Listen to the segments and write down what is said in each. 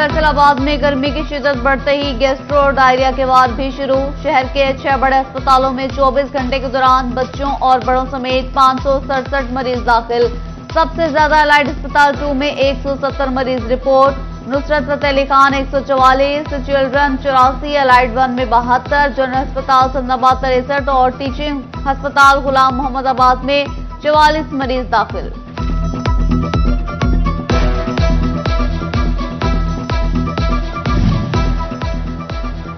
फैसलाबाद में गर्मी की शिद्दत बढ़ते ही गैस्ट्रो और डायरिया के वार्ड भी शुरू। शहर के 6 बड़े अस्पतालों में 24 घंटे के दौरान बच्चों और बड़ों समेत 567 मरीज दाखिल। सबसे ज्यादा एलाइड अस्पताल 2 में 170 मरीज report. Nusrat Fateh Ali Khan 144, children 84, allied 1 में 72, जनरल अस्पताल सन्नाबाद 63 और टीचिंग अस्पताल गुलाम मोहम्मदाबाद में 44 मरीज दाखिल।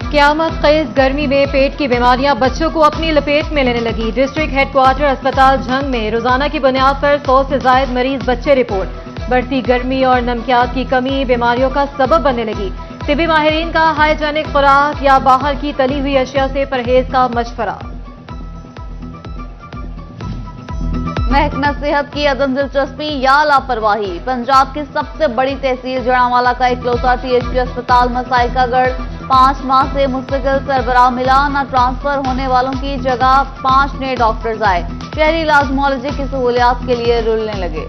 क़यामत ख़ेज़ गर्मी में पेट की बीमारियां बच्चों को अपनी लपेट में लेने लगी। डिस्ट्रिक्ट हेडक्वार्टर अस्पताल झंग में रोजाना की बुनियाद पर 100 से जायद मरीज बच्चे रिपोर्ट। बढ़ती गर्मी और नमकियात की कमी बीमारियों का सबब बनने लगी। तिबी माहिरीन का हाइजेनिक खुराक या बाहर की तली हुई अशिया से परहेज का मशवरा। महकमा सेहत की अदम दिलचस्पी या लापरवाही। पंजाब की सबसे बड़ी तहसील जड़ावाला का इकलौता THP अस्पताल मसाई का गढ़ 5 माह से मुस्तकिल सरबराह मिला न ट्रांसफर होने वालों की जगह 5 नए डॉक्टर्स आए। शहरी इलाजमोलॉजी की सहूलियात के लिए रुलने लगे।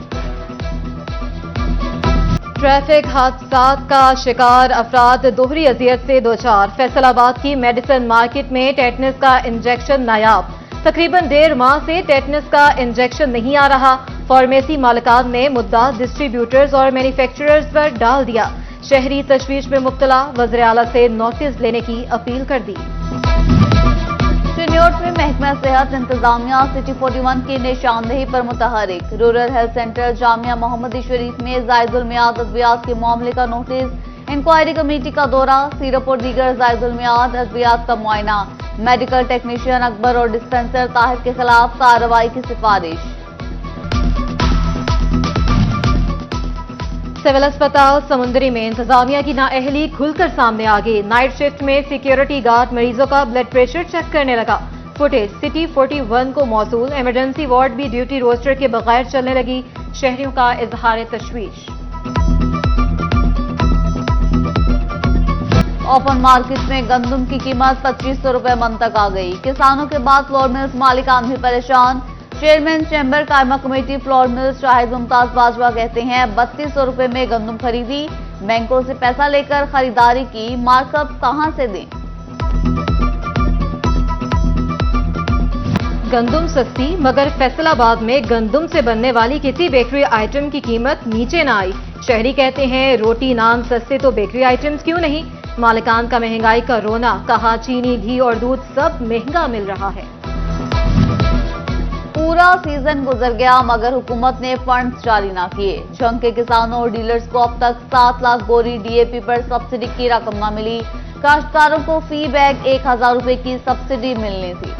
ट्रैफिक हादसात का शिकार अफराद दोहरी अजियत से दो चार। फैसलाबाद की मेडिसिन मार्केट में टेटनस का इंजेक्शन नायाब। तकरीबन 1.5 माह से टेटनस का इंजेक्शन नहीं आ रहा। फार्मेसी मालिकान ने मुद्दा डिस्ट्रीब्यूटर्स और मैन्युफैक्चरर्स पर डाल दिया। शहरी तशवीश में मुब्तला, वज़ीर आला से नोटिस लेने की अपील कर दी। चिन्योट में महकमा सेहत इंतजामिया सिटी 41 की निशानदेही पर मुतहरिक। रूरल हेल्थ सेंटर जामिया मोहम्मदी शरीफ में जायदुल मियाद अद्वियात के मामले का नोटिस। इंक्वायरी कमेटी का दौरा। सिरप और दीगर जायदुल मियाद अद्वियात का मुआयना। मेडिकल टेक्नीशियन अकबर और डिस्पेंसर ताहिर के खिलाफ कार्रवाई की सिफारिश। सिविल अस्पताल समुंदरी में इंतजामिया की नाअहली खुलकर सामने आ गई। नाइट शिफ्ट में सिक्योरिटी गार्ड मरीजों का ब्लड प्रेशर चेक करने लगा। फुटेज सिटी 41 को मौसूल। इमरजेंसी वार्ड भी ड्यूटी रोस्टर के बगैर चलने लगी। शहरियों का इजहार तशवीश। ओपन मार्केट में गंदम की कीमत 2500 रुपए मन तक आ गई। किसानों के बाद फ्लोर मिल्स मालिकान भी परेशान। चेयरमैन चैम्बर कायमा committee flour mills Shahid Mumtaz Bajwa कहते हैं 3200 रुपए में गंदम खरीदी। बैंकों से पैसा लेकर खरीदारी की, मार्कअप कहां से दें। गंदम सस्ती, मगर फैसलाबाद में गंदम से बनने वाली किसी बेकरी आइटम की कीमत नीचे न आई। शहरी कहते हैं रोटी नान सस्ते तो बेकरी आइटम्स क्यों नहीं। मालिकान का महंगाई का रोना, कहा चीनी घी और दूध सब महंगा मिल रहा है। पूरा सीजन गुजर गया मगर हुकूमत ने फंड्स जारी न किए। झंग के किसानों और डीलर्स को अब तक 7 लाख बोरी DAP पर सब्सिडी की रकम न मिली। काश्तकारों को फी बैग 1000 रुपए की सब्सिडी मिलनी थी।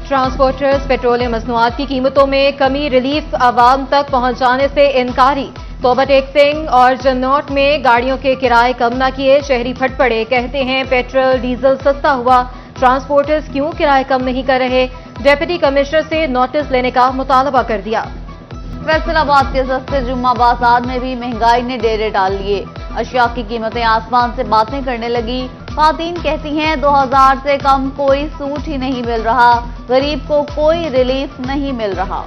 ट्रांसपोर्टर्स पेट्रोलियम मसनूआत की कीमतों में कमी, रिलीफ आवाम तक पहुंचाने से इनकारी। तोबा टेक्सिंग और जन्नौट में गाड़ियों के किराए कम न किए। शहरी फट पड़े, कहते हैं पेट्रोल डीजल सस्ता हुआ, ट्रांसपोर्टर्स क्यों किराए कम नहीं कर रहे। डेप्यूटी कमिश्नर से नोटिस लेने का मुतालबा कर दिया। फैसलाबाद के सस्ते जुम्मा बाजार में भी महंगाई ने डेरे डाल लिए। अशिया की कीमतें आसमान से बातें करने लगी। खातून कहती हैं 2000 से कम कोई सूट ही नहीं मिल रहा। गरीब को कोई रिलीफ नहीं मिल रहा।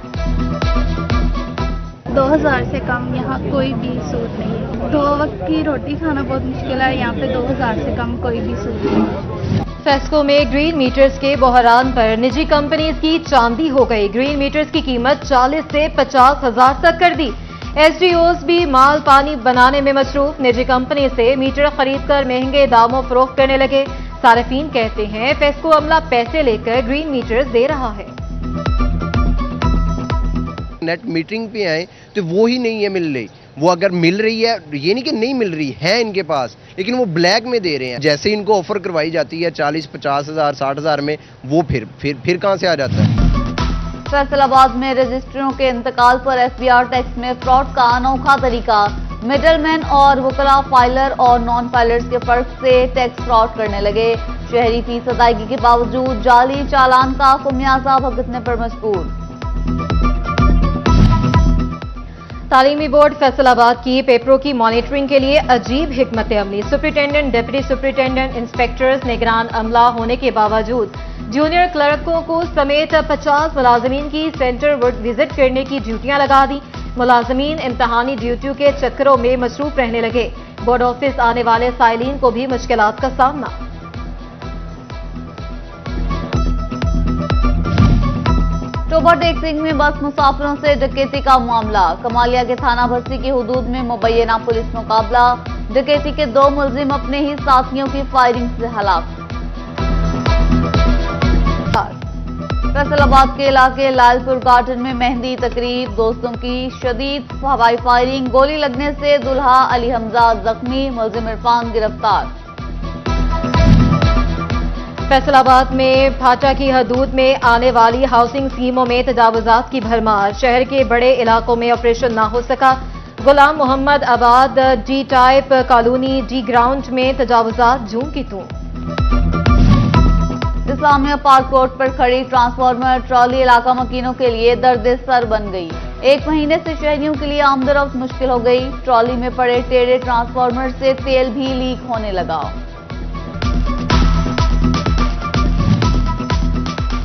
2000 से कम यहाँ कोई भी सूट नहीं है। 2 वक्त की रोटी खाना बहुत मुश्किल है। यहाँ पे 2000 से कम कोई भी सूट नहीं है। फेस्को में ग्रीन मीटर्स के बहरान पर निजी कंपनीज की चांदी हो गई। ग्रीन मीटर्स की कीमत 40 से 50 हजार तक कर दी। SDOs भी माल पानी बनाने में मसरूफ। निजी कंपनी से मीटर खरीदकर महंगे दामों फरोख्त करने लगे। सार्फिन कहते हैं फेस्को अमला पैसे लेकर ग्रीन मीटर्स दे रहा है। नेट मीटरिंग पे आए तो वो ही नहीं है मिल रही। वो अगर मिल रही है, ये नहीं कि नहीं मिल रही है इनके पास, लेकिन वो ब्लैक में दे रहे हैं। जैसे इनको ऑफर करवाई जाती है 40-50 हजार 60 हजार में, वो फिर कहां से आ जाता है। फैसलाबाद में रजिस्ट्रियों के इंतकाल पर FBR टैक्स में फ्रॉड का अनोखा तरीका। मिडलमैन और वकला फाइलर और नॉन फाइलर्स के फर्क से टैक्स फ्रॉड करने लगे। शहरी फीस अदायगी के बावजूद जाली चालान का खुमियाजा भुगतने पर मजबूर। तालीमी बोर्ड फैसलाबाद की पेपरों की मॉनिटरिंग के लिए अजीब हिकमत अमली। सुप्रिंटेंडेंट, डिप्टी सुप्रिंटेंडेंट, इंस्पेक्टर्स, निगरान अमला होने के बावजूद जूनियर क्लर्कों को समेत 50 मुलाजमीन की सेंटर विजिट करने की ड्यूटियां लगा दी। मुलाजमीन इम्तहानी ड्यूटियों के चक्करों में मसरूफ रहने लगे। बोर्ड ऑफिस आने वाले साइलिन को भी मुश्किलात का सामना। टोबा टेक्सिंग में बस मुसाफिरों से डकैती का मामला। कमालिया के थाना भर्सी की हुदूद में मुबैना पुलिस मुकाबला। डकैती के 2 मुलजिम अपने ही साथियों की फायरिंग से हलाक। फैसलाबाद के इलाके लालपुर गार्डन में मेहंदी तकरीब, दोस्तों की शदीद हवाई फायरिंग, गोली लगने से दुल्हा अली हमजा जख्मी, मुलजिम इरफान गिरफ्तार। फैसलाबाद में फाटा की हदूद में आने वाली हाउसिंग स्कीमों में तजावुजात की भरमार। शहर के बड़े इलाकों में ऑपरेशन ना हो सका। गुलाम मोहम्मद आबाद D type colony D ground में तजावुजात जूं की तूं। इस्लामिया पार्क रोड पर खड़ी ट्रांसफार्मर ट्रॉली इलाका मकीनों के लिए दर्द सर बन गई। 1 महीने से शहरियों के लिए आमदरफ्त मुश्किल हो गई। ट्रॉली में पड़े टेढ़े ट्रांसफार्मर से तेल भी लीक होने लगा।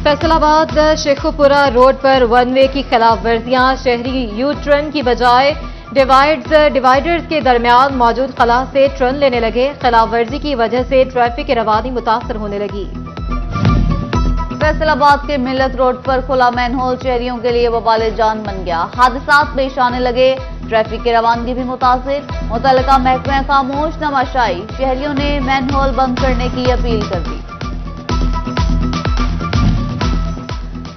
फैसलाबाद शेखुपुरा रोड पर वन वे की खिलाफ वर्जियां। शहरी यू टर्न की बजाय डिवाइडर्स के दरमियान मौजूद खला से टर्न लेने लगे। खिलाफ वर्जी की वजह से ट्रैफिक की रवानी मुतासर होने लगी। फैसलाबाद के मिल्लत रोड पर खुला मैनहोल शहरियों के लिए वबाले जान बन गया। हादसात पेश आने लगे। ट्रैफिक की रवानगी भी मुतासिर। मुतल्लिका महकमे खामोश नमाशाई। शहरियों ने मैनहोल बंद करने की अपील कर दी।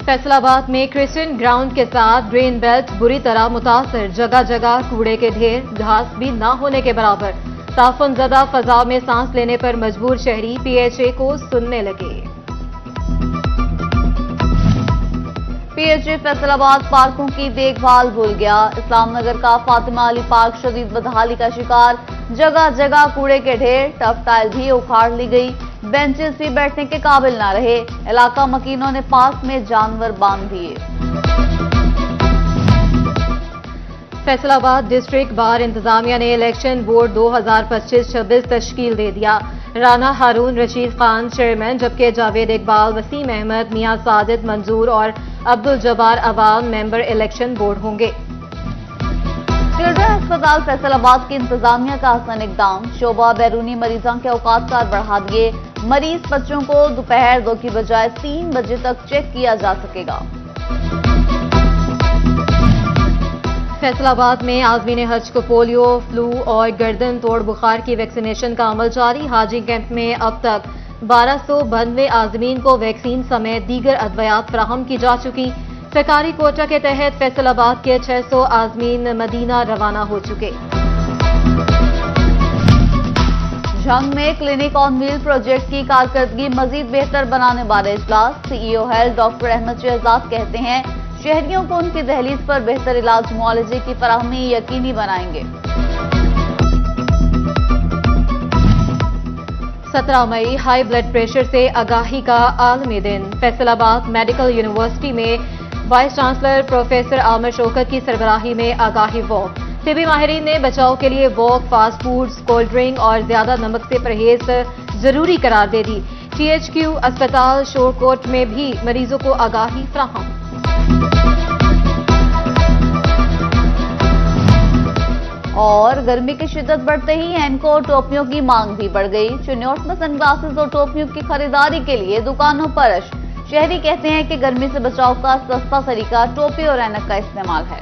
फैसलाबाद में क्रिश्चियन ग्राउंड के साथ ग्रीन बेल्ट बुरी तरह मुतासर। जगह जगह कूड़े के ढेर, घास भी ना होने के बराबर। ताफनजदा फजा में सांस लेने पर मजबूर शहरी पीएचए को सुनने लगे। पीएचए फैसलाबाद पार्कों की देखभाल भूल गया। इस्लामनगर का फातिमा अली पार्क शदीद बदहाली का शिकार। जगह जगह कूड़े के ढेर, टफ टाइल भी उखाड़ ली गई। बेंचेस भी बैठने के काबिल ना रहे। इलाका मकीनों ने पार्क में जानवर बांध दिए। फैसलाबाद डिस्ट्रिक्ट बार इंतजामिया ने इलेक्शन बोर्ड 2025-26 तश्कील दे दिया। राना हारून रशीद खान चेयरमैन, जबकि जावेद इकबाल, वसीम अहमद, मियां साजिद मंजूर और अब्दुल जब्बार अवाम मेंबर इलेक्शन बोर्ड होंगे। चिल्ड्रन अस्पताल फैसलाबाद की इंतजामिया का हसन इकदाम। शोबा बैरूनी मरीजों के औकात बढ़ा दिए। मरीज बच्चों को दोपहर 2 की बजाय 3 बजे तक चेक किया जा सकेगा। फैसलाबाद में आज़मीन हज को पोलियो, फ्लू और गर्दन तोड़ बुखार की वैक्सीनेशन का अमल जारी। हाजी कैंप में अब तक 1292 आज़मीन को वैक्सीन समेत दीगर अद्वियात फराहम की जा चुकी। सरकारी कोटा के तहत फैसलाबाद के 600 आज़मीन मदीना रवाना हो चुके। झंग में क्लिनिक ऑन व्हील प्रोजेक्ट की कारकर्दगी मजीद बेहतर बनाने वाले इजलास। CEO health doctor Ahmad Shahzad कहते हैं शहरियों को उनकी दहलीज पर बेहतर इलाज मुआलजे की फराहमी यकीनी बनाएंगे। 17 मई हाई ब्लड प्रेशर से आगाही का आलमी दिन। फैसलाबाद मेडिकल यूनिवर्सिटी में vice chancellor professor Aamir Shaukat की सरबराही में आगाही वॉक। तिबी माहिरीन ने बचाव के लिए walk, fast foods, cold drink और ज्यादा नमक से परहेज जरूरी करार दे दी। THQ अस्पताल शोरकोट में भी मरीजों को आगाही फराहम। और गर्मी की शिद्दत बढ़ते ही हैंडकोट टोपियों की मांग भी बढ़ गई। चिन्योट में सनग्लासेस और टोपियों की खरीदारी के लिए दुकानों पर रश। शहरी कहते हैं कि गर्मी से बचाव का सस्ता तरीका टोपी और ऐनक का इस्तेमाल है।